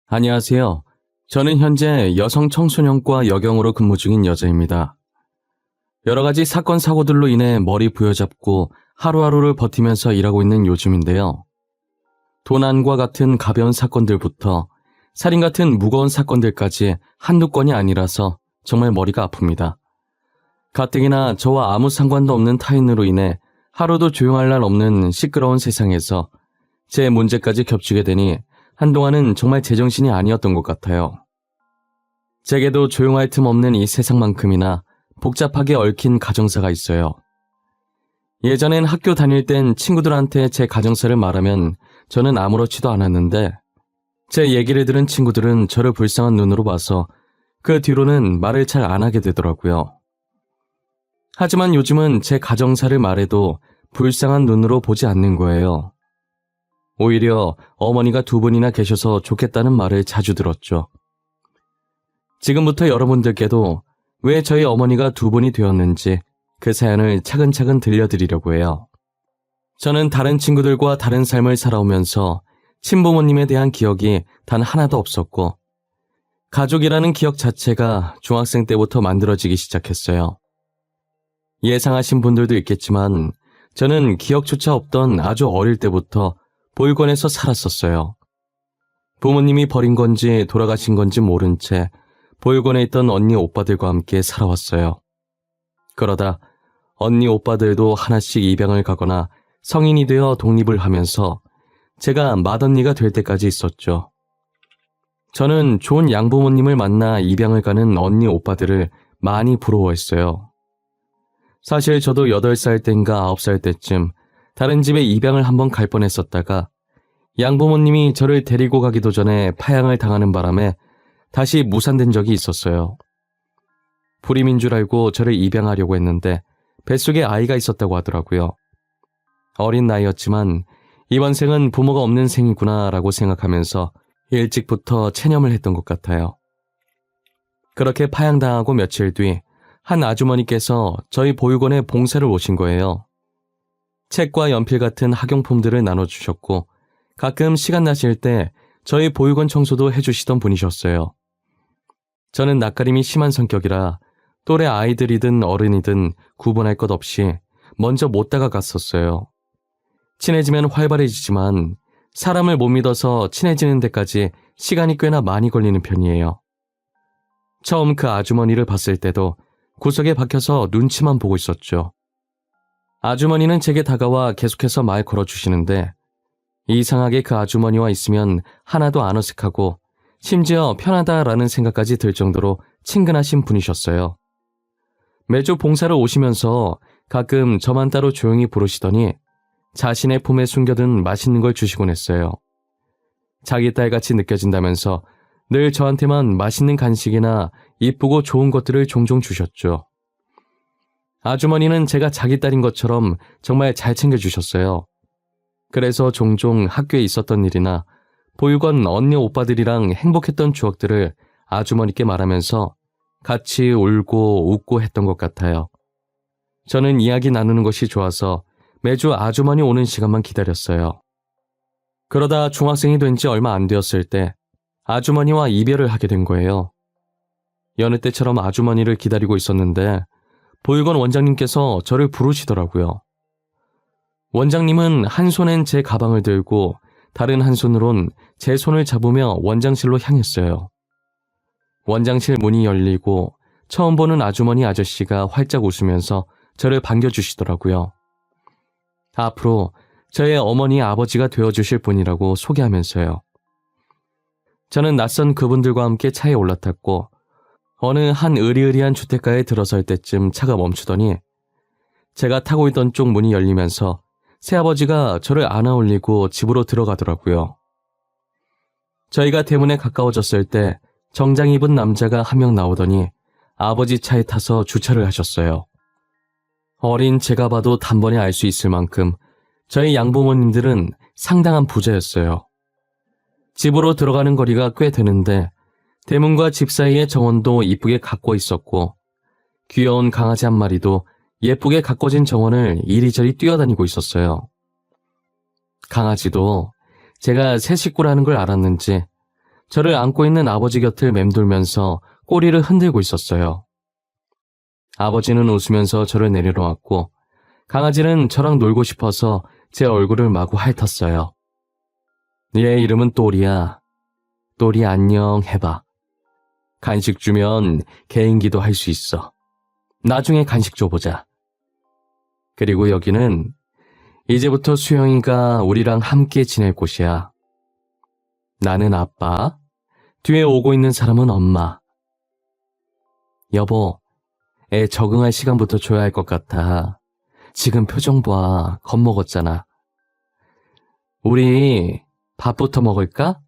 안녕하세요. 저는 현재 여성 청소년과 여경으로 근무 중인 여자입니다. 여러 가지 사건 사고들로 인해 머리 부여잡고 하루하루를 버티면서 일하고 있는 요즘인데요. 도난과 같은 가벼운 사건들부터 살인 같은 무거운 사건들까지 한두 건이 아니라서 정말 머리가 아픕니다. 가뜩이나 저와 아무 상관도 없는 타인으로 인해 하루도 조용할 날 없는 시끄러운 세상에서 제 문제까지 겹치게 되니 한동안은 정말 제정신이 아니었던 것 같아요. 제게도 조용할 틈 없는 이 세상만큼이나 복잡하게 얽힌 가정사가 있어요. 예전엔 학교 다닐 땐 친구들한테 제 가정사를 말하면 저는 아무렇지도 않았는데 제 얘기를 들은 친구들은 저를 불쌍한 눈으로 봐서 그 뒤로는 말을 잘 안 하게 되더라고요. 하지만 요즘은 제 가정사를 말해도 불쌍한 눈으로 보지 않는 거예요. 오히려 어머니가 두 분이나 계셔서 좋겠다는 말을 자주 들었죠. 지금부터 여러분들께도 왜 저희 어머니가 두 분이 되었는지 그 사연을 차근차근 들려드리려고 해요. 저는 다른 친구들과 다른 삶을 살아오면서 친부모님에 대한 기억이 단 하나도 없었고 가족이라는 기억 자체가 중학생 때부터 만들어지기 시작했어요. 예상하신 분들도 있겠지만 저는 기억조차 없던 아주 어릴 때부터 보육원에서 살았었어요. 부모님이 버린 건지 돌아가신 건지 모른 채 보육원에 있던 언니 오빠들과 함께 살아왔어요. 그러다 언니 오빠들도 하나씩 입양을 가거나 성인이 되어 독립을 하면서 제가 맏언니가 될 때까지 있었죠. 저는 좋은 양부모님을 만나 입양을 가는 언니 오빠들을 많이 부러워했어요. 사실 저도 8살 땐가 9살 때쯤 다른 집에 입양을 한번 갈 뻔했었다가 양부모님이 저를 데리고 가기도 전에 파양을 당하는 바람에 다시 무산된 적이 있었어요. 불임인 줄 알고 저를 입양하려고 했는데 뱃속에 아이가 있었다고 하더라고요. 어린 나이였지만 이번 생은 부모가 없는 생이구나 라고 생각하면서 일찍부터 체념을 했던 것 같아요. 그렇게 파양당하고 며칠 뒤 한 아주머니께서 저희 보육원에 봉사를 오신 거예요. 책과 연필 같은 학용품들을 나눠주셨고 가끔 시간 나실 때 저희 보육원 청소도 해주시던 분이셨어요. 저는 낯가림이 심한 성격이라 또래 아이들이든 어른이든 구분할 것 없이 먼저 못 다가갔었어요. 친해지면 활발해지지만 사람을 못 믿어서 친해지는 데까지 시간이 꽤나 많이 걸리는 편이에요. 처음 그 아주머니를 봤을 때도 구석에 박혀서 눈치만 보고 있었죠. 아주머니는 제게 다가와 계속해서 말 걸어주시는데 이상하게 그 아주머니와 있으면 하나도 안 어색하고 심지어 편하다라는 생각까지 들 정도로 친근하신 분이셨어요. 매주 봉사를 오시면서 가끔 저만 따로 조용히 부르시더니 자신의 품에 숨겨둔 맛있는 걸 주시곤 했어요. 자기 딸같이 느껴진다면서 늘 저한테만 맛있는 간식이나 이쁘고 좋은 것들을 종종 주셨죠. 아주머니는 제가 자기 딸인 것처럼 정말 잘 챙겨주셨어요. 그래서 종종 학교에 있었던 일이나 보육원 언니 오빠들이랑 행복했던 추억들을 아주머니께 말하면서 같이 울고 웃고 했던 것 같아요. 저는 이야기 나누는 것이 좋아서 매주 아주머니 오는 시간만 기다렸어요. 그러다 중학생이 된 지 얼마 안 되었을 때 아주머니와 이별을 하게 된 거예요. 여느 때처럼 아주머니를 기다리고 있었는데 보육원 원장님께서 저를 부르시더라고요. 원장님은 한 손엔 제 가방을 들고 다른 한 손으론 제 손을 잡으며 원장실로 향했어요. 원장실 문이 열리고 처음 보는 아주머니 아저씨가 활짝 웃으면서 저를 반겨주시더라고요. 앞으로 저의 어머니 아버지가 되어주실 분이라고 소개하면서요. 저는 낯선 그분들과 함께 차에 올라탔고 어느 한 으리으리한 주택가에 들어설 때쯤 차가 멈추더니 제가 타고 있던 쪽 문이 열리면서 새아버지가 저를 안아 올리고 집으로 들어가더라고요. 저희가 대문에 가까워졌을 때 정장 입은 남자가 한 명 나오더니 아버지 차에 타서 주차를 하셨어요. 어린 제가 봐도 단번에 알 수 있을 만큼 저희 양부모님들은 상당한 부자였어요. 집으로 들어가는 거리가 꽤 되는데 대문과 집 사이의 정원도 이쁘게 가꿔 있었고 귀여운 강아지 한 마리도 예쁘게 가꿔진 정원을 이리저리 뛰어다니고 있었어요. 강아지도 제가 새 식구라는 걸 알았는지 저를 안고 있는 아버지 곁을 맴돌면서 꼬리를 흔들고 있었어요. 아버지는 웃으면서 저를 내려놓았고 강아지는 저랑 놀고 싶어서 제 얼굴을 마구 핥았어요. 얘 이름은 또리야. 또리 안녕 해봐. 간식 주면 개인기도 할 수 있어. 나중에 간식 줘보자. 그리고 여기는 이제부터 수영이가 우리랑 함께 지낼 곳이야. 나는 아빠, 뒤에 오고 있는 사람은 엄마. 여보, 애 적응할 시간부터 줘야 할 것 같아. 지금 표정 봐, 겁먹었잖아. 우리 밥부터 먹을까?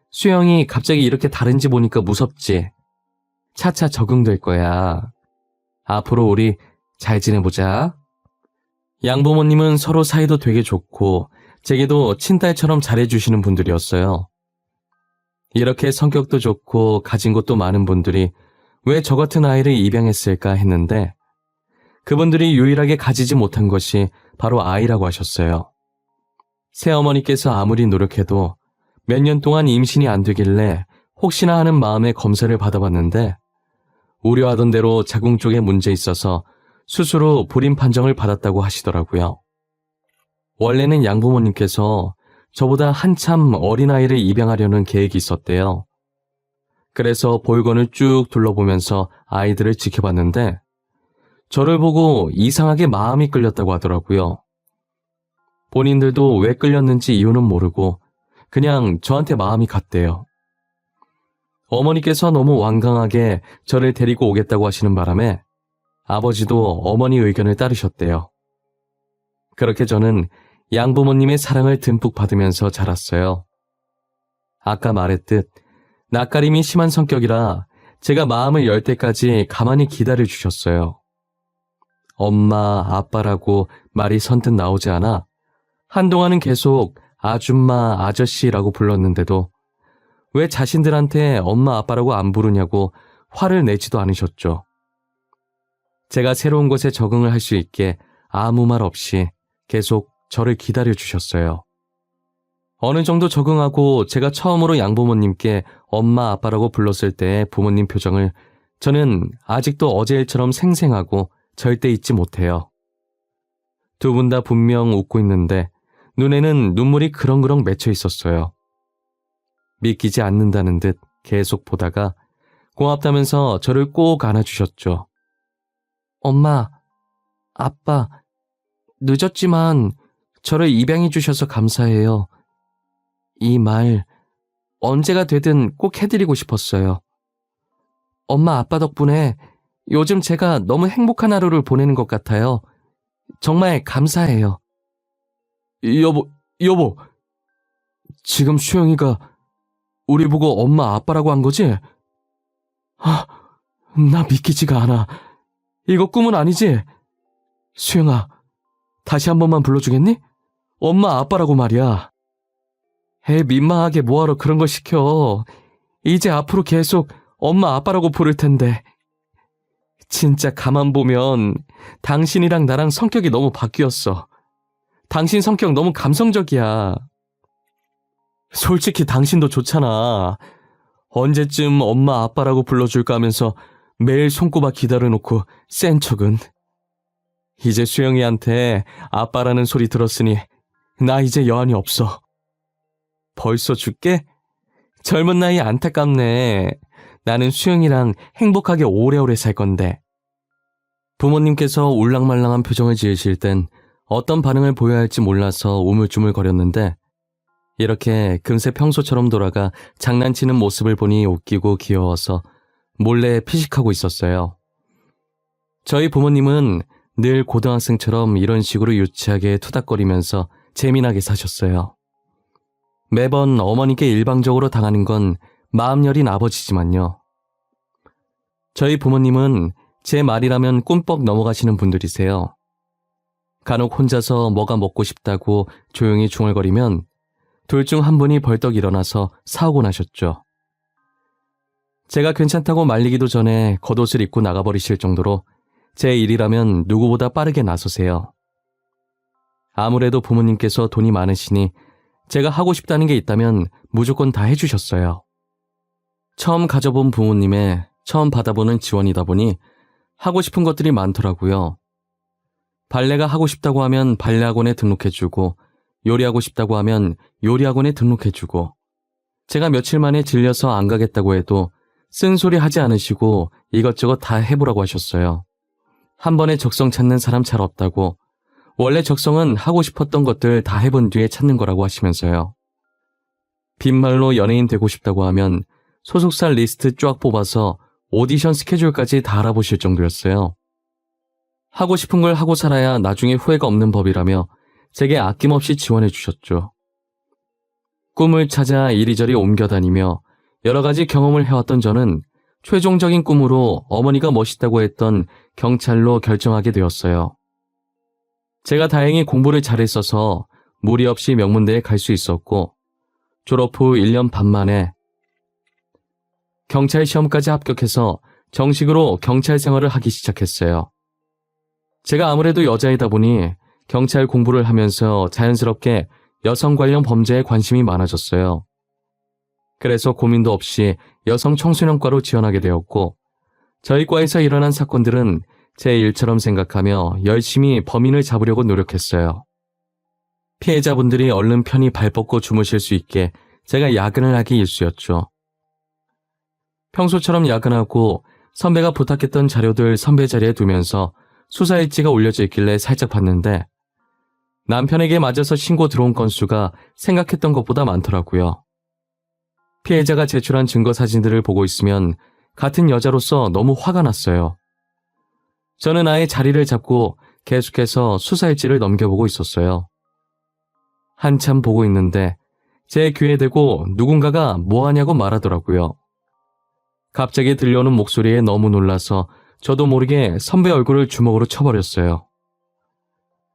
수영이 갑자기 이렇게 다른지 보니까 무섭지? 차차 적응될 거야. 앞으로 우리 잘 지내보자. 양부모님은 서로 사이도 되게 좋고 제게도 친딸처럼 잘해주시는 분들이었어요. 이렇게 성격도 좋고 가진 것도 많은 분들이 왜 저 같은 아이를 입양했을까 했는데 그분들이 유일하게 가지지 못한 것이 바로 아이라고 하셨어요. 새어머니께서 아무리 노력해도 몇 년 동안 임신이 안 되길래 혹시나 하는 마음에 검사를 받아봤는데 우려하던 대로 자궁 쪽에 문제 있어서 수술 후 불임 판정을 받았다고 하시더라고요. 원래는 양부모님께서 저보다 한참 어린아이를 입양하려는 계획이 있었대요. 그래서 볼건을 쭉 둘러보면서 아이들을 지켜봤는데 저를 보고 이상하게 마음이 끌렸다고 하더라고요. 본인들도 왜 끌렸는지 이유는 모르고 그냥 저한테 마음이 갔대요. 어머니께서 너무 완강하게 저를 데리고 오겠다고 하시는 바람에 아버지도 어머니 의견을 따르셨대요. 그렇게 저는 양부모님의 사랑을 듬뿍 받으면서 자랐어요. 아까 말했듯 낯가림이 심한 성격이라 제가 마음을 열 때까지 가만히 기다려 주셨어요. 엄마, 아빠라고 말이 선뜻 나오지 않아 한동안은 계속 아줌마, 아저씨라고 불렀는데도 왜 자신들한테 엄마, 아빠라고 안 부르냐고 화를 내지도 않으셨죠. 제가 새로운 곳에 적응을 할 수 있게 아무 말 없이 계속 저를 기다려 주셨어요. 어느 정도 적응하고 제가 처음으로 양부모님께 엄마, 아빠라고 불렀을 때의 부모님 표정을 저는 아직도 어제 일처럼 생생하고 절대 잊지 못해요. 두 분 다 분명 웃고 있는데 눈에는 눈물이 그렁그렁 맺혀 있었어요. 믿기지 않는다는 듯 계속 보다가 고맙다면서 저를 꼭 안아주셨죠. 엄마, 아빠, 늦었지만 저를 입양해 주셔서 감사해요. 이 말 언제가 되든 꼭 해드리고 싶었어요. 엄마, 아빠 덕분에 요즘 제가 너무 행복한 하루를 보내는 것 같아요. 정말 감사해요. 여보. 지금 수영이가 우리 보고 엄마, 아빠라고 한 거지? 나 믿기지가 않아. 이거 꿈은 아니지? 수영아, 다시 한 번만 불러주겠니? 엄마, 아빠라고 말이야. 애 민망하게 뭐하러 그런 걸 시켜. 이제 앞으로 계속 엄마, 아빠라고 부를 텐데. 진짜 가만 보면 당신이랑 나랑 성격이 너무 바뀌었어. 당신 성격 너무 감성적이야. 솔직히 당신도 좋잖아. 언제쯤 엄마, 아빠라고 불러줄까 하면서 매일 손꼽아 기다려놓고 센 척은. 이제 수영이한테 아빠라는 소리 들었으니 나 이제 여한이 없어. 벌써 죽게? 젊은 나이 안타깝네. 나는 수영이랑 행복하게 오래오래 살 건데. 부모님께서 울랑말랑한 표정을 지으실 땐 어떤 반응을 보여야 할지 몰라서 우물쭈물거렸는데 이렇게 금세 평소처럼 돌아가 장난치는 모습을 보니 웃기고 귀여워서 몰래 피식하고 있었어요. 저희 부모님은 늘 고등학생처럼 이런 식으로 유치하게 투닥거리면서 재미나게 사셨어요. 매번 어머니께 일방적으로 당하는 건 마음 여린 아버지지만요. 저희 부모님은 제 말이라면 꿈뻑 넘어가시는 분들이세요. 간혹 혼자서 뭐가 먹고 싶다고 조용히 중얼거리면 둘 중 한 분이 벌떡 일어나서 사오곤 하셨죠. 제가 괜찮다고 말리기도 전에 겉옷을 입고 나가버리실 정도로 제 일이라면 누구보다 빠르게 나서세요. 아무래도 부모님께서 돈이 많으시니 제가 하고 싶다는 게 있다면 무조건 다 해주셨어요. 처음 가져본 부모님의 처음 받아보는 지원이다 보니 하고 싶은 것들이 많더라고요. 발레가 하고 싶다고 하면 발레학원에 등록해주고, 요리하고 싶다고 하면 요리학원에 등록해주고, 제가 며칠 만에 질려서 안 가겠다고 해도 쓴소리 하지 않으시고 이것저것 다 해보라고 하셨어요. 한 번에 적성 찾는 사람 잘 없다고, 원래 적성은 하고 싶었던 것들 다 해본 뒤에 찾는 거라고 하시면서요. 빈말로 연예인 되고 싶다고 하면 소속사 리스트 쫙 뽑아서 오디션 스케줄까지 다 알아보실 정도였어요. 하고 싶은 걸 하고 살아야 나중에 후회가 없는 법이라며 제게 아낌없이 지원해 주셨죠. 꿈을 찾아 이리저리 옮겨다니며 여러 가지 경험을 해왔던 저는 최종적인 꿈으로 어머니가 멋있다고 했던 경찰로 결정하게 되었어요. 제가 다행히 공부를 잘했어서 무리 없이 명문대에 갈 수 있었고, 졸업 후 1년 반 만에 경찰 시험까지 합격해서 정식으로 경찰 생활을 하기 시작했어요. 제가 아무래도 여자이다 보니 경찰 공부를 하면서 자연스럽게 여성 관련 범죄에 관심이 많아졌어요. 그래서 고민도 없이 여성 청소년과로 지원하게 되었고, 저희 과에서 일어난 사건들은 제 일처럼 생각하며 열심히 범인을 잡으려고 노력했어요. 피해자분들이 얼른 편히 발 뻗고 주무실 수 있게 제가 야근을 하기 일쑤였죠. 평소처럼 야근하고 선배가 부탁했던 자료들 선배 자리에 두면서 수사 일지가 올려져 있길래 살짝 봤는데, 남편에게 맞아서 신고 들어온 건수가 생각했던 것보다 많더라고요. 피해자가 제출한 증거 사진들을 보고 있으면 같은 여자로서 너무 화가 났어요. 저는 아예 자리를 잡고 계속해서 수사 일지를 넘겨보고 있었어요. 한참 보고 있는데 제 귀에 대고 누군가가 뭐하냐고 말하더라고요. 갑자기 들려오는 목소리에 너무 놀라서 저도 모르게 선배 얼굴을 주먹으로 쳐버렸어요.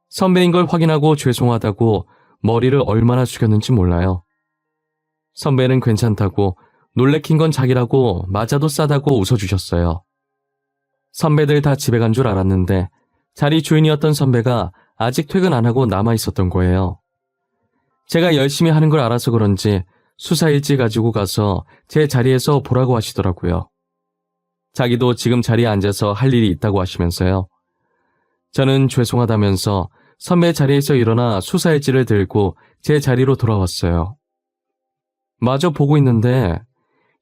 선배인 걸 확인하고 죄송하다고 머리를 얼마나 숙였는지 몰라요. 선배는 괜찮다고, 놀래킨 건 자기라고 맞아도 싸다고 웃어주셨어요. 선배들 다 집에 간 줄 알았는데 자리 주인이었던 선배가 아직 퇴근 안 하고 남아 있었던 거예요. 제가 열심히 하는 걸 알아서 그런지 수사 일지 가지고 가서 제 자리에서 보라고 하시더라고요. 자기도 지금 자리에 앉아서 할 일이 있다고 하시면서요. 저는 죄송하다면서 선배 자리에서 일어나 수사 일지를 들고 제 자리로 돌아왔어요. 마저 보고 있는데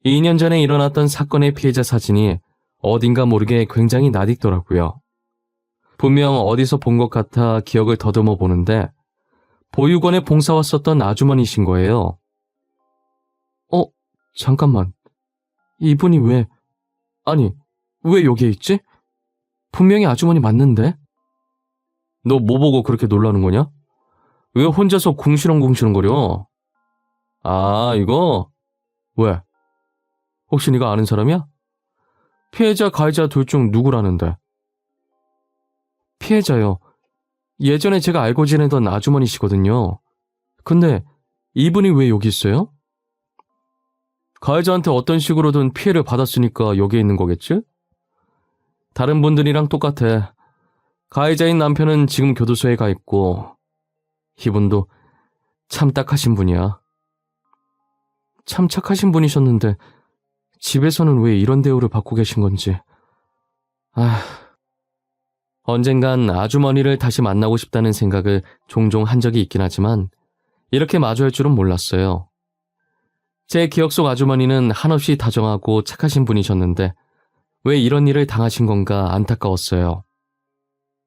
2년 전에 일어났던 사건의 피해자 사진이 어딘가 모르게 굉장히 낯익더라고요. 분명 어디서 본 것 같아 기억을 더듬어 보는데 보육원에 봉사 왔었던 아주머니신 거예요. 잠깐만. 이분이 왜 여기에 있지? 분명히 아주머니 맞는데? 너 뭐 보고 그렇게 놀라는 거냐? 왜 혼자서 궁시렁궁시렁거려? 아, 이거? 왜? 혹시 네가 아는 사람이야? 피해자, 가해자 둘 중 누구라는데? 피해자요. 예전에 제가 알고 지내던 아주머니시거든요. 근데 이분이 왜 여기 있어요? 가해자한테 어떤 식으로든 피해를 받았으니까 여기에 있는 거겠지? 다른 분들이랑 똑같아. 가해자인 남편은 지금 교도소에 가 있고, 이분도 참 딱하신 분이야. 참 착하신 분이셨는데 집에서는 왜 이런 대우를 받고 계신 건지. 언젠간 아주머니를 다시 만나고 싶다는 생각을 종종 한 적이 있긴 하지만 이렇게 마주할 줄은 몰랐어요. 제 기억 속 아주머니는 한없이 다정하고 착하신 분이셨는데 왜 이런 일을 당하신 건가 안타까웠어요.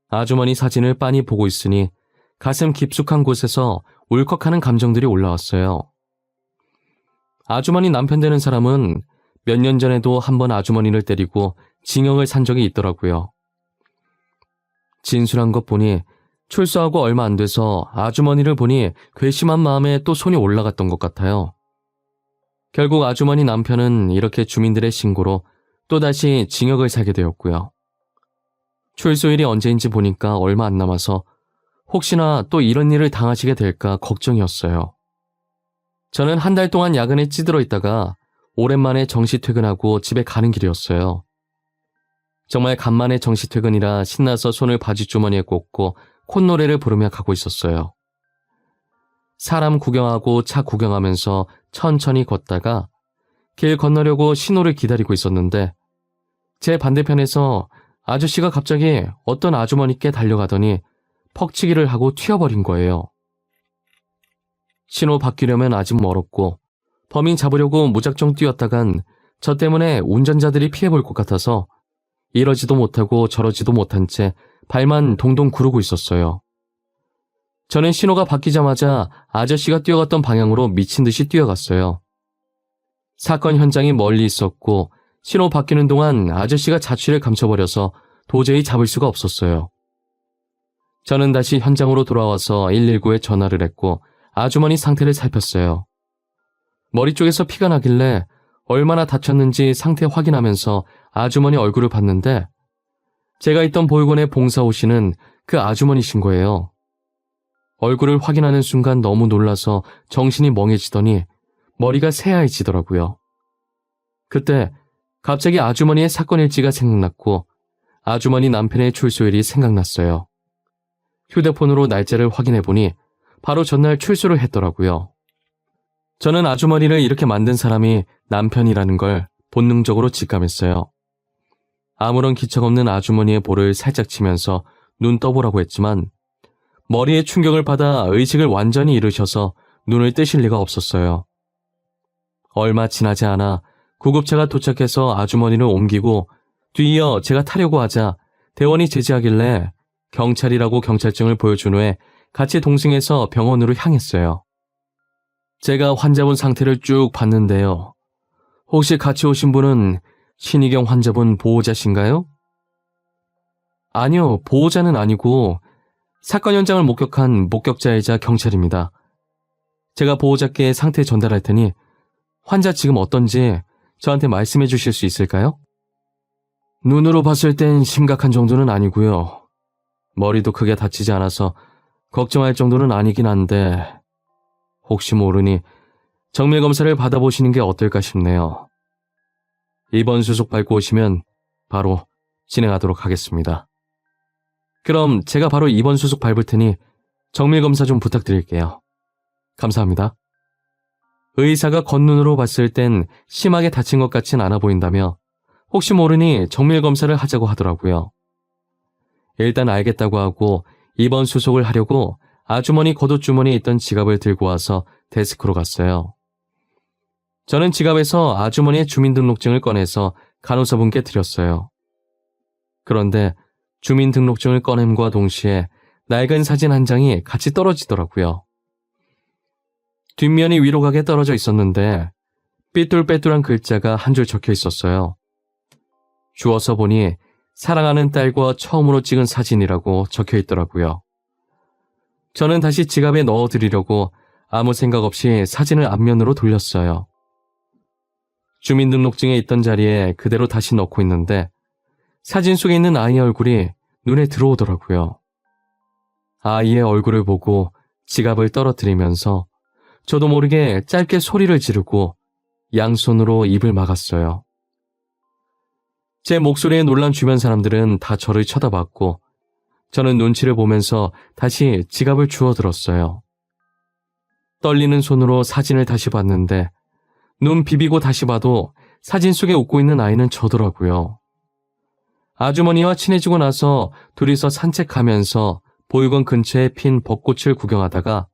아주머니 사진을 빤히 보고 있으니 가슴 깊숙한 곳에서 울컥하는 감정들이 올라왔어요. 아주머니 남편 되는 사람은 몇 년 전에도 한번 아주머니를 때리고 징역을 산 적이 있더라고요. 진술한 것 보니 출소하고 얼마 안 돼서 아주머니를 보니 괘씸한 마음에 또 손이 올라갔던 것 같아요. 결국 아주머니 남편은 이렇게 주민들의 신고로 또다시 징역을 살게 되었고요. 출소일이 언제인지 보니까 얼마 안 남아서 혹시나 또 이런 일을 당하시게 될까 걱정이었어요. 저는 한 달 동안 야근에 찌들어 있다가 오랜만에 정시 퇴근하고 집에 가는 길이었어요. 정말 간만에 정시 퇴근이라 신나서 손을 바지 주머니에 꽂고 콧노래를 부르며 가고 있었어요. 사람 구경하고 차 구경하면서 천천히 걷다가 길 건너려고 신호를 기다리고 있었는데 제 반대편에서 아저씨가 갑자기 어떤 아주머니께 달려가더니 퍽치기를 하고 튀어버린 거예요. 신호 바뀌려면 아직 멀었고 범인 잡으려고 무작정 뛰었다간 저 때문에 운전자들이 피해볼 것 같아서 이러지도 못하고 저러지도 못한 채 발만 동동 구르고 있었어요. 저는 신호가 바뀌자마자 아저씨가 뛰어갔던 방향으로 미친 듯이 뛰어갔어요. 사건 현장이 멀리 있었고 신호 바뀌는 동안 아저씨가 자취를 감춰버려서 도저히 잡을 수가 없었어요. 저는 다시 현장으로 돌아와서 119에 전화를 했고 아주머니 상태를 살폈어요. 머리 쪽에서 피가 나길래 얼마나 다쳤는지 상태 확인하면서 아주머니 얼굴을 봤는데 제가 있던 보육원의 봉사 오시는 그 아주머니신 거예요. 얼굴을 확인하는 순간 너무 놀라서 정신이 멍해지더니 머리가 새하얘지더라고요. 그때 갑자기 아주머니의 사건 일지가 생각났고 아주머니 남편의 출소일이 생각났어요. 휴대폰으로 날짜를 확인해보니 바로 전날 출소를 했더라고요. 저는 아주머니를 이렇게 만든 사람이 남편이라는 걸 본능적으로 직감했어요. 아무런 기척 없는 아주머니의 볼을 살짝 치면서 눈 떠보라고 했지만 머리에 충격을 받아 의식을 완전히 잃으셔서 눈을 뜨실 리가 없었어요. 얼마 지나지 않아 구급차가 도착해서 아주머니를 옮기고 뒤이어 제가 타려고 하자 대원이 제지하길래 경찰이라고 경찰증을 보여준 후에 같이 동승해서 병원으로 향했어요. 제가 환자분 상태를 쭉 봤는데요. 혹시 같이 오신 분은 신희경 환자분 보호자신가요? 아니요, 보호자는 아니고 사건 현장을 목격한 목격자이자 경찰입니다. 제가 보호자께 상태 전달할 테니 환자 지금 어떤지 저한테 말씀해 주실 수 있을까요? 눈으로 봤을 땐 심각한 정도는 아니고요. 머리도 크게 다치지 않아서 걱정할 정도는 아니긴 한데 혹시 모르니 정밀검사를 받아보시는 게 어떨까 싶네요. 입원 수속 밟고 오시면 바로 진행하도록 하겠습니다. 그럼 제가 바로 입원 수속 밟을 테니 정밀검사 좀 부탁드릴게요. 감사합니다. 의사가 겉눈으로 봤을 땐 심하게 다친 것 같진 않아 보인다며 혹시 모르니 정밀검사를 하자고 하더라고요. 일단 알겠다고 하고 입원 수속을 하려고 아주머니 겉옷주머니에 있던 지갑을 들고 와서 데스크로 갔어요. 저는 지갑에서 아주머니의 주민등록증을 꺼내서 간호사분께 드렸어요. 그런데 주민등록증을 꺼냄과 동시에 낡은 사진 한 장이 같이 떨어지더라고요. 뒷면이 위로 가게 떨어져 있었는데 삐뚤빼뚤한 글자가 한 줄 적혀 있었어요. 주워서 보니 사랑하는 딸과 처음으로 찍은 사진이라고 적혀 있더라고요. 저는 다시 지갑에 넣어드리려고 아무 생각 없이 사진을 앞면으로 돌렸어요. 주민등록증에 있던 자리에 그대로 다시 넣고 있는데 사진 속에 있는 아이의 얼굴이 눈에 들어오더라고요. 아이의 얼굴을 보고 지갑을 떨어뜨리면서 저도 모르게 짧게 소리를 지르고 양손으로 입을 막았어요. 제 목소리에 놀란 주변 사람들은 다 저를 쳐다봤고 저는 눈치를 보면서 다시 지갑을 주워들었어요. 떨리는 손으로 사진을 다시 봤는데 눈 비비고 다시 봐도 사진 속에 웃고 있는 아이는 저더라고요. 아주머니와 친해지고 나서 둘이서 산책하면서 보육원 근처에 핀 벚꽃을 구경하다가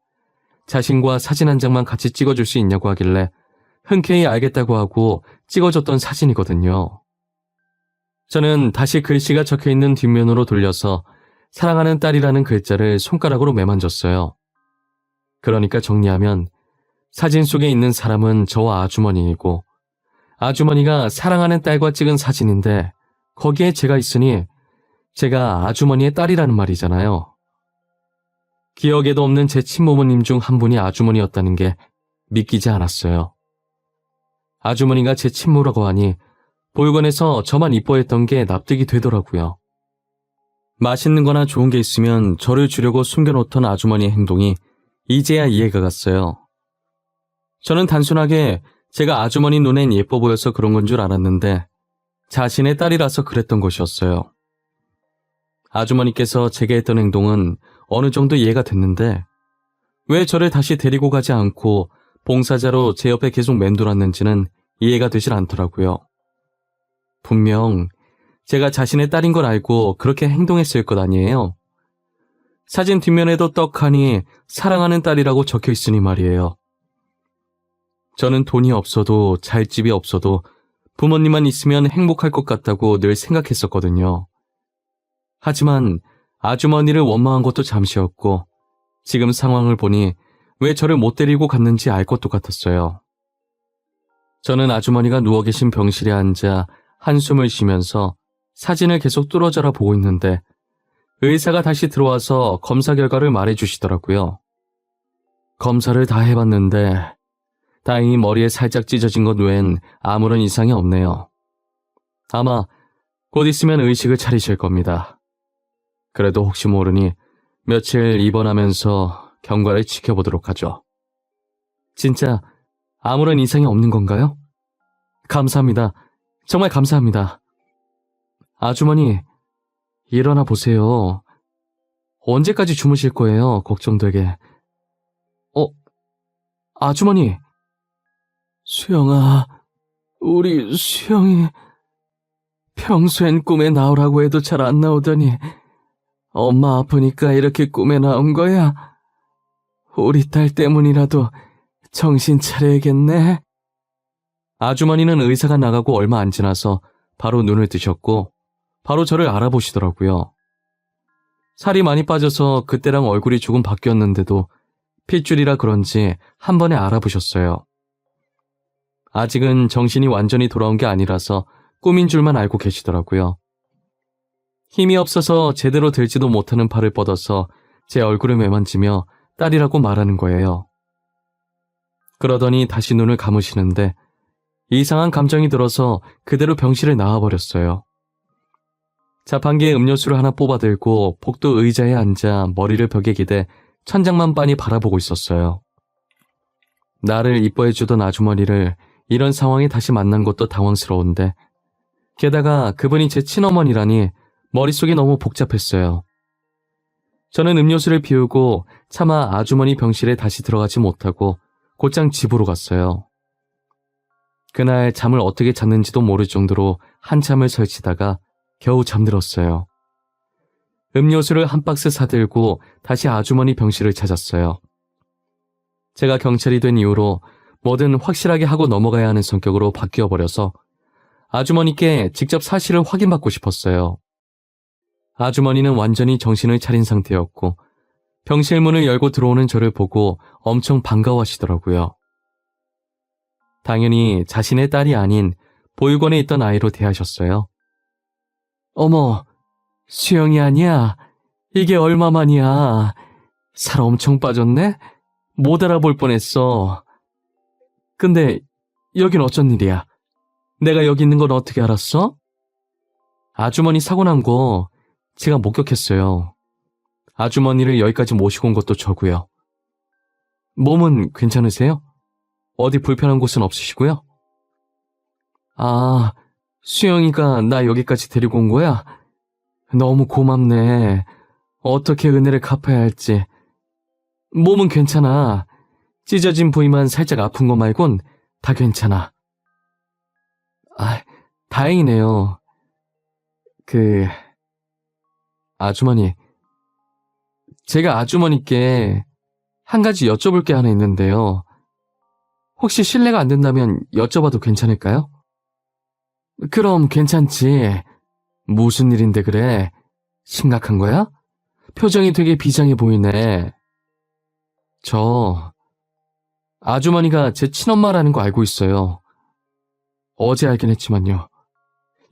자신과 사진 한 장만 같이 찍어줄 수 있냐고 하길래 흔쾌히 알겠다고 하고 찍어줬던 사진이거든요. 저는 다시 글씨가 적혀있는 뒷면으로 돌려서 사랑하는 딸이라는 글자를 손가락으로 매만졌어요. 그러니까 정리하면 사진 속에 있는 사람은 저와 아주머니이고 아주머니가 사랑하는 딸과 찍은 사진인데 거기에 제가 있으니 제가 아주머니의 딸이라는 말이잖아요. 기억에도 없는 제 친모모님 중 한 분이 아주머니였다는 게 믿기지 않았어요. 아주머니가 제 친모라고 하니 보육원에서 저만 이뻐했던 게 납득이 되더라고요. 맛있는 거나 좋은 게 있으면 저를 주려고 숨겨놓던 아주머니의 행동이 이제야 이해가 갔어요. 저는 단순하게 제가 아주머니 눈엔 예뻐 보여서 그런 건 줄 알았는데 자신의 딸이라서 그랬던 것이었어요. 아주머니께서 제게 했던 행동은 어느 정도 이해가 됐는데 왜 저를 다시 데리고 가지 않고 봉사자로 제 옆에 계속 맴돌았는지는 이해가 되질 않더라고요. 분명 제가 자신의 딸인 걸 알고 그렇게 행동했을 것 아니에요. 사진 뒷면에도 떡하니 사랑하는 딸이라고 적혀 있으니 말이에요. 저는 돈이 없어도 잘 집이 없어도 부모님만 있으면 행복할 것 같다고 늘 생각했었거든요. 하지만 아주머니를 원망한 것도 잠시였고 지금 상황을 보니 왜 저를 못 데리고 갔는지 알 것도 같았어요. 저는 아주머니가 누워 계신 병실에 앉아 한숨을 쉬면서 사진을 계속 뚫어져라 보고 있는데 의사가 다시 들어와서 검사 결과를 말해주시더라고요. 검사를 다 해봤는데 다행히 머리에 살짝 찢어진 것 외엔 아무런 이상이 없네요. 아마 곧 있으면 의식을 차리실 겁니다. 그래도 혹시 모르니 며칠 입원하면서 경과를 지켜보도록 하죠. 진짜 아무런 이상이 없는 건가요? 감사합니다. 정말 감사합니다. 아주머니, 일어나 보세요. 언제까지 주무실 거예요? 걱정되게. 아주머니. 수영아, 우리 수영이 평소엔 꿈에 나오라고 해도 잘 안 나오더니 엄마 아프니까 이렇게 꿈에 나온 거야? 우리 딸 때문이라도 정신 차려야겠네. 아주머니는 의사가 나가고 얼마 안 지나서 바로 눈을 뜨셨고 바로 저를 알아보시더라고요. 살이 많이 빠져서 그때랑 얼굴이 조금 바뀌었는데도 핏줄이라 그런지 한 번에 알아보셨어요. 아직은 정신이 완전히 돌아온 게 아니라서 꿈인 줄만 알고 계시더라고요. 힘이 없어서 제대로 들지도 못하는 팔을 뻗어서 제 얼굴을 매만지며 딸이라고 말하는 거예요. 그러더니 다시 눈을 감으시는데 이상한 감정이 들어서 그대로 병실을 나와버렸어요. 자판기에 음료수를 하나 뽑아들고 복도 의자에 앉아 머리를 벽에 기대 천장만 빤히 바라보고 있었어요. 나를 이뻐해주던 아주머니를 이런 상황에 다시 만난 것도 당황스러운데 게다가 그분이 제 친어머니라니 머릿속이 너무 복잡했어요. 저는 음료수를 비우고 차마 아주머니 병실에 다시 들어가지 못하고 곧장 집으로 갔어요. 그날 잠을 어떻게 잤는지도 모를 정도로 한참을 설치다가 겨우 잠들었어요. 음료수를 한 박스 사들고 다시 아주머니 병실을 찾았어요. 제가 경찰이 된 이후로 뭐든 확실하게 하고 넘어가야 하는 성격으로 바뀌어버려서 아주머니께 직접 사실을 확인받고 싶었어요. 아주머니는 완전히 정신을 차린 상태였고 병실 문을 열고 들어오는 저를 보고 엄청 반가워하시더라고요. 당연히 자신의 딸이 아닌 보육원에 있던 아이로 대하셨어요. 어머, 수영이 아니야? 이게 얼마만이야? 살 엄청 빠졌네? 못 알아볼 뻔했어. 근데 여긴 어쩐 일이야? 내가 여기 있는 건 어떻게 알았어? 아주머니 사고 난 거 제가 목격했어요. 아주머니를 여기까지 모시고 온 것도 저고요. 몸은 괜찮으세요? 어디 불편한 곳은 없으시고요? 아, 수영이가 나 여기까지 데리고 온 거야? 너무 고맙네. 어떻게 은혜를 갚아야 할지. 몸은 괜찮아. 찢어진 부위만 살짝 아픈 거 말곤 다 괜찮아. 아, 다행이네요. 아주머니. 제가 아주머니께 한 가지 여쭤볼 게 하나 있는데요. 혹시 실례가 안 된다면 여쭤봐도 괜찮을까요? 그럼 괜찮지. 무슨 일인데 그래? 심각한 거야? 표정이 되게 비장해 보이네. 아주머니가 제 친엄마라는 거 알고 있어요. 어제 알긴 했지만요.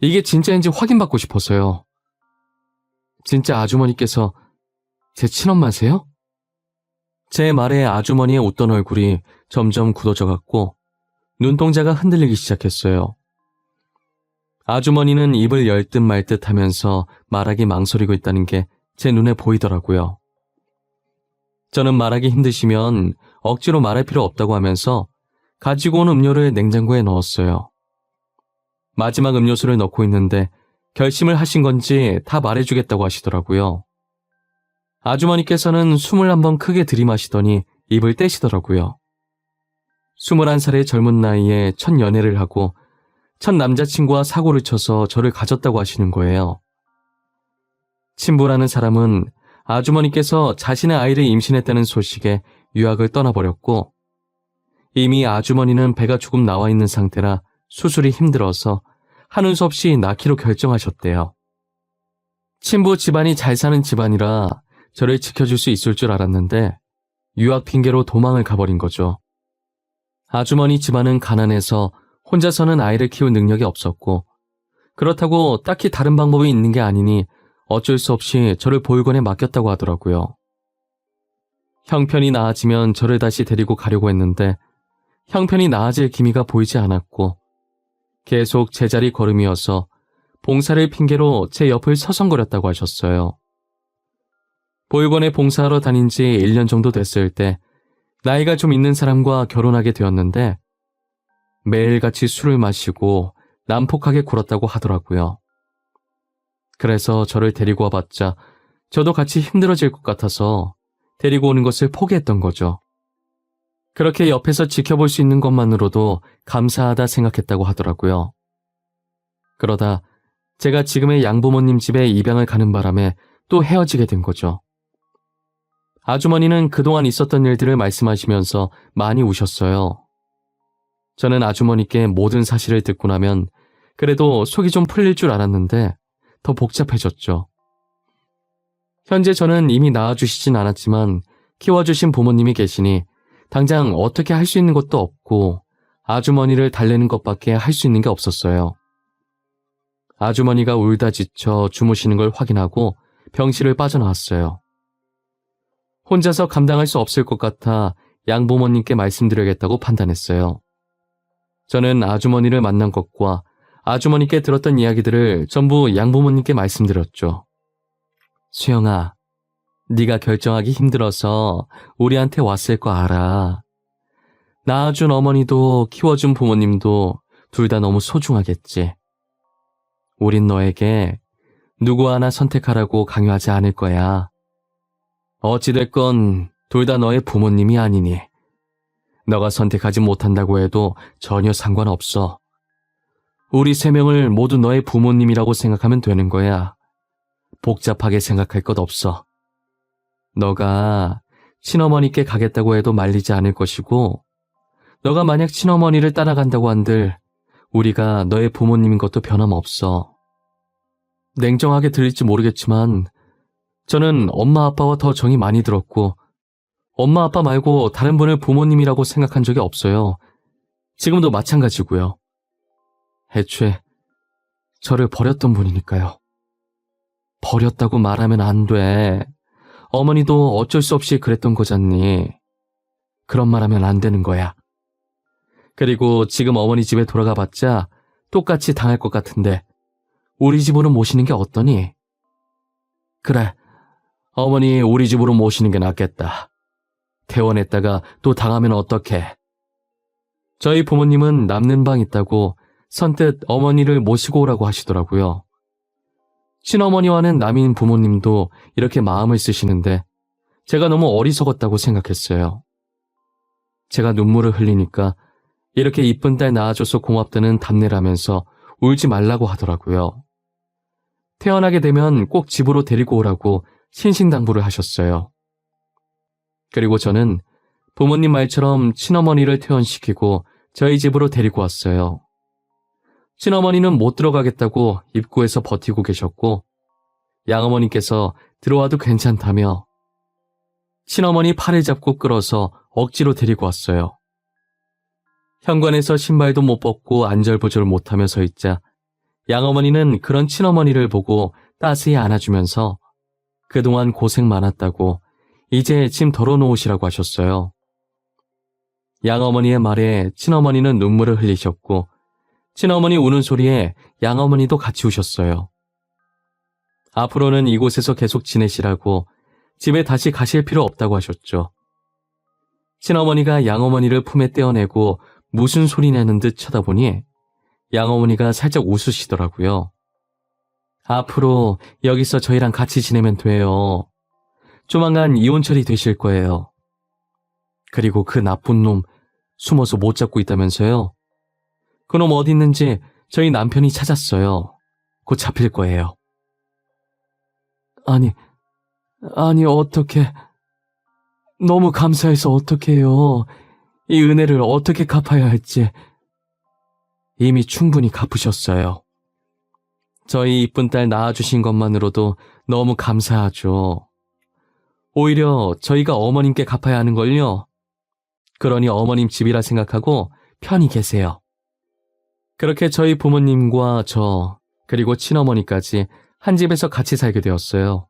이게 진짜인지 확인받고 싶어서요. 진짜 아주머니께서 제 친엄마세요? 제 말에 아주머니의 웃던 얼굴이 점점 굳어져갔고 눈동자가 흔들리기 시작했어요. 아주머니는 입을 열 듯 말 듯 하면서 말하기 망설이고 있다는 게 제 눈에 보이더라고요. 저는 말하기 힘드시면 억지로 말할 필요 없다고 하면서 가지고 온 음료를 냉장고에 넣었어요. 마지막 음료수를 넣고 있는데 결심을 하신 건지 다 말해주겠다고 하시더라고요. 아주머니께서는 숨을 한번 크게 들이마시더니 입을 떼시더라고요. 21살의 젊은 나이에 첫 연애를 하고 첫 남자친구와 사고를 쳐서 저를 가졌다고 하시는 거예요. 친부라는 사람은 아주머니께서 자신의 아이를 임신했다는 소식에 유학을 떠나버렸고 이미 아주머니는 배가 조금 나와 있는 상태라 수술이 힘들어서 하는 수 없이 낳기로 결정하셨대요. 친부 집안이 잘 사는 집안이라 저를 지켜줄 수 있을 줄 알았는데 유학 핑계로 도망을 가버린 거죠. 아주머니 집안은 가난해서 혼자서는 아이를 키울 능력이 없었고 그렇다고 딱히 다른 방법이 있는 게 아니니 어쩔 수 없이 저를 보육원에 맡겼다고 하더라고요. 형편이 나아지면 저를 다시 데리고 가려고 했는데 형편이 나아질 기미가 보이지 않았고 계속 제자리 걸음이어서 봉사를 핑계로 제 옆을 서성거렸다고 하셨어요. 보육원에 봉사하러 다닌 지 1년 정도 됐을 때 나이가 좀 있는 사람과 결혼하게 되었는데 매일같이 술을 마시고 난폭하게 굴었다고 하더라고요. 그래서 저를 데리고 와봤자 저도 같이 힘들어질 것 같아서 데리고 오는 것을 포기했던 거죠. 그렇게 옆에서 지켜볼 수 있는 것만으로도 감사하다 생각했다고 하더라고요. 그러다 제가 지금의 양부모님 집에 입양을 가는 바람에 또 헤어지게 된 거죠. 아주머니는 그동안 있었던 일들을 말씀하시면서 많이 우셨어요. 저는 아주머니께 모든 사실을 듣고 나면 그래도 속이 좀 풀릴 줄 알았는데 더 복잡해졌죠. 현재 저는 이미 낳아주시진 않았지만 키워주신 부모님이 계시니 당장 어떻게 할 수 있는 것도 없고 아주머니를 달래는 것밖에 할 수 있는 게 없었어요. 아주머니가 울다 지쳐 주무시는 걸 확인하고 병실을 빠져나왔어요. 혼자서 감당할 수 없을 것 같아 양부모님께 말씀드려야겠다고 판단했어요. 저는 아주머니를 만난 것과 아주머니께 들었던 이야기들을 전부 양부모님께 말씀드렸죠. 수영아, 네가 결정하기 힘들어서 우리한테 왔을 거 알아. 낳아준 어머니도 키워준 부모님도 둘 다 너무 소중하겠지. 우린 너에게 누구 하나 선택하라고 강요하지 않을 거야. 어찌됐건 둘 다 너의 부모님이 아니니 너가 선택하지 못한다고 해도 전혀 상관없어. 우리 세 명을 모두 너의 부모님이라고 생각하면 되는 거야. 복잡하게 생각할 것 없어. 너가 친어머니께 가겠다고 해도 말리지 않을 것이고 너가 만약 친어머니를 따라간다고 한들 우리가 너의 부모님인 것도 변함없어. 냉정하게 들릴지 모르겠지만 저는 엄마 아빠와 더 정이 많이 들었고 엄마 아빠 말고 다른 분을 부모님이라고 생각한 적이 없어요. 지금도 마찬가지고요. 애초에 저를 버렸던 분이니까요. 버렸다고 말하면 안 돼. 어머니도 어쩔 수 없이 그랬던 거잖니. 그런 말하면 안 되는 거야. 그리고 지금 어머니 집에 돌아가 봤자 똑같이 당할 것 같은데 우리 집으로 모시는 게 어떠니? 그래, 어머니 우리 집으로 모시는 게 낫겠다. 퇴원했다가 또 당하면 어떡해. 저희 부모님은 남는 방 있다고 선뜻 어머니를 모시고 오라고 하시더라고요. 친어머니와는 남인 부모님도 이렇게 마음을 쓰시는데 제가 너무 어리석었다고 생각했어요. 제가 눈물을 흘리니까 이렇게 이쁜 딸 낳아줘서 고맙다는 답례를 하면서 울지 말라고 하더라고요. 태어나게 되면 꼭 집으로 데리고 오라고 신신당부를 하셨어요. 그리고 저는 부모님 말처럼 친어머니를 퇴원시키고 저희 집으로 데리고 왔어요. 친어머니는 못 들어가겠다고 입구에서 버티고 계셨고 양어머니께서 들어와도 괜찮다며 친어머니 팔을 잡고 끌어서 억지로 데리고 왔어요. 현관에서 신발도 못 벗고 안절부절 못하며 서 있자 양어머니는 그런 친어머니를 보고 따스히 안아주면서 그동안 고생 많았다고 이제 짐 덜어놓으시라고 하셨어요. 양어머니의 말에 친어머니는 눈물을 흘리셨고 친어머니 우는 소리에 양어머니도 같이 우셨어요. 앞으로는 이곳에서 계속 지내시라고 집에 다시 가실 필요 없다고 하셨죠. 친어머니가 양어머니를 품에 떼어내고 무슨 소리 내는 듯 쳐다보니 양어머니가 살짝 웃으시더라고요. 앞으로 여기서 저희랑 같이 지내면 돼요. 조만간 이혼 처리 되실 거예요. 그리고 그 나쁜 놈 숨어서 못 잡고 있다면서요? 그놈 어디 있는지 저희 남편이 찾았어요. 곧 잡힐 거예요. 아니 어떻게... 너무 감사해서 어떡해요. 이 은혜를 어떻게 갚아야 할지. 이미 충분히 갚으셨어요. 저희 이쁜 딸 낳아주신 것만으로도 너무 감사하죠. 오히려 저희가 어머님께 갚아야 하는걸요. 그러니 어머님 집이라 생각하고 편히 계세요. 그렇게 저희 부모님과 저, 그리고 친어머니까지 한 집에서 같이 살게 되었어요.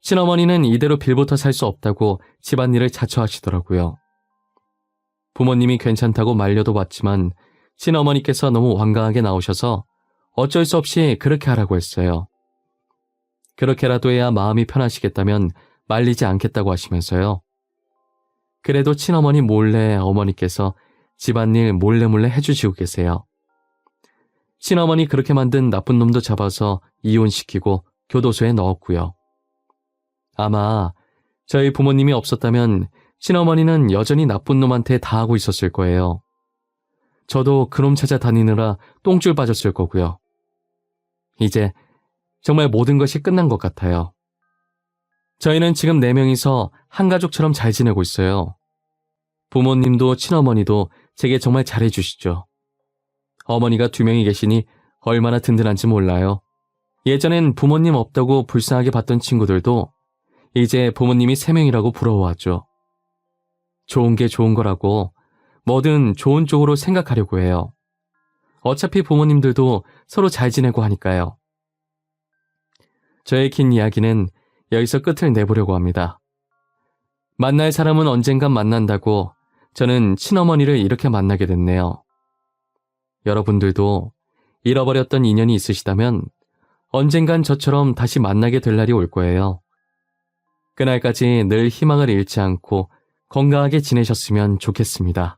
친어머니는 이대로 빌부터 살 수 없다고 집안일을 자처하시더라고요. 부모님이 괜찮다고 말려도 봤지만 친어머니께서 너무 완강하게 나오셔서 어쩔 수 없이 그렇게 하라고 했어요. 그렇게라도 해야 마음이 편하시겠다면 말리지 않겠다고 하시면서요. 그래도 친어머니 몰래 어머니께서 집안일 몰래 해주시고 계세요. 친어머니 그렇게 만든 나쁜 놈도 잡아서 이혼시키고 교도소에 넣었고요. 아마 저희 부모님이 없었다면 친어머니는 여전히 나쁜 놈한테 다 하고 있었을 거예요. 저도 그놈 찾아다니느라 똥줄 빠졌을 거고요. 이제 정말 모든 것이 끝난 것 같아요. 저희는 지금 4명이서 한 가족처럼 잘 지내고 있어요. 부모님도 친어머니도 제게 정말 잘해주시죠. 어머니가 2명이 계시니 얼마나 든든한지 몰라요. 예전엔 부모님 없다고 불쌍하게 봤던 친구들도 이제 부모님이 3명이라고 부러워하죠. 좋은 게 좋은 거라고 뭐든 좋은 쪽으로 생각하려고 해요. 어차피 부모님들도 서로 잘 지내고 하니까요. 저의 긴 이야기는 여기서 끝을 내보려고 합니다. 만날 사람은 언젠간 만난다고 저는 친어머니를 이렇게 만나게 됐네요. 여러분들도 잃어버렸던 인연이 있으시다면 언젠간 저처럼 다시 만나게 될 날이 올 거예요. 그날까지 늘 희망을 잃지 않고 건강하게 지내셨으면 좋겠습니다.